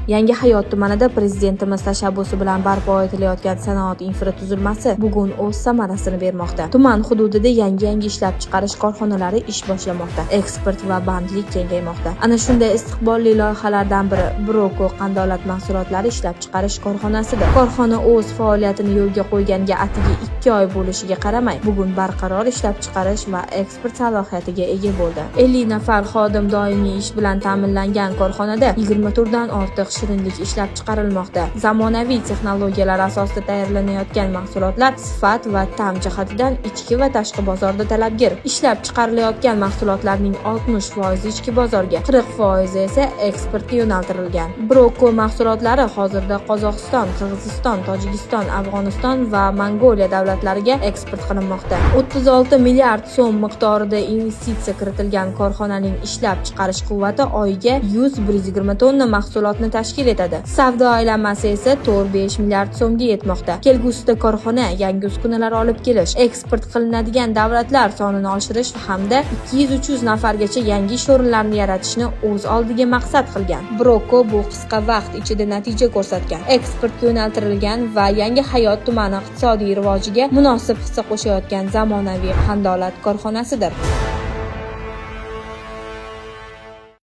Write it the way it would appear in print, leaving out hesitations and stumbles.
Yangi Hayot tumanida prezidentimiz tashabbusi bilan barpo etilayotgan sanoat infratuzilmasi bugun o'z samarasini bermoqda. Tuman hududida yangi ishlab chiqarish korxonalari ish boshlamoqda. Eksport va bandlik kengaymoqda. Ana shunday istiqbolli loyihalardan biri Broko qandolat mahsulotlari ishlab chiqarish korxonasidir. Korxona o'z faoliyatini yo'lga qo'yganiga atigi 2 oy bo'lishiga qaramay, bugun barqaror ishlab chiqarish va eksport salohiyatiga ega bo'ldi. 50 nafar xodim doimiy ish bilan ta'minlangan korxonada 24 dan ortiq shirinlik ishlab chiqarilmoqda. Zamonaviy texnologiyalar asosida tayyorlanayotgan mahsulotlar sifat va ta'm jihatidan ichki va tashqi bozorda talabgir. Ishlab chiqarilayotgan mahsulotlarning 60% ichki bozorga, 40% esa eksportga yo'naltirilgan. Broko mahsulotlari hozirda Qozog'iston, Qirg'iziston, Tojikiston, Afg'oniston va Mongoliya davlatlariga eksport qilinmoqda. 36 milliard so'm miqdorida investitsiya kiritilgan korxonaning ishlab chiqarish quvvati oyiga 100-120 tonna mahsulotni tashkil etadi. Savdo aylanmasi esa 4-5 milliard so'mga yetmoqda. Kelgusida korxona yangi uskunalar olib kelish, eksport qilinadigan davlatlar sonini oshirish hamda 200-300 nafargacha yangi ish o'rinlarini yaratishni o'z oldiga maqsad qilgan. Broko bu qisqa vaqt ichida natija ko'rsatgan, eksportga yo'naltirilgan va Yangi Hayot tumani iqtisodiy rivojiga munosib hissa qo'shayotgan zamonaviy qandolat korxonasidir.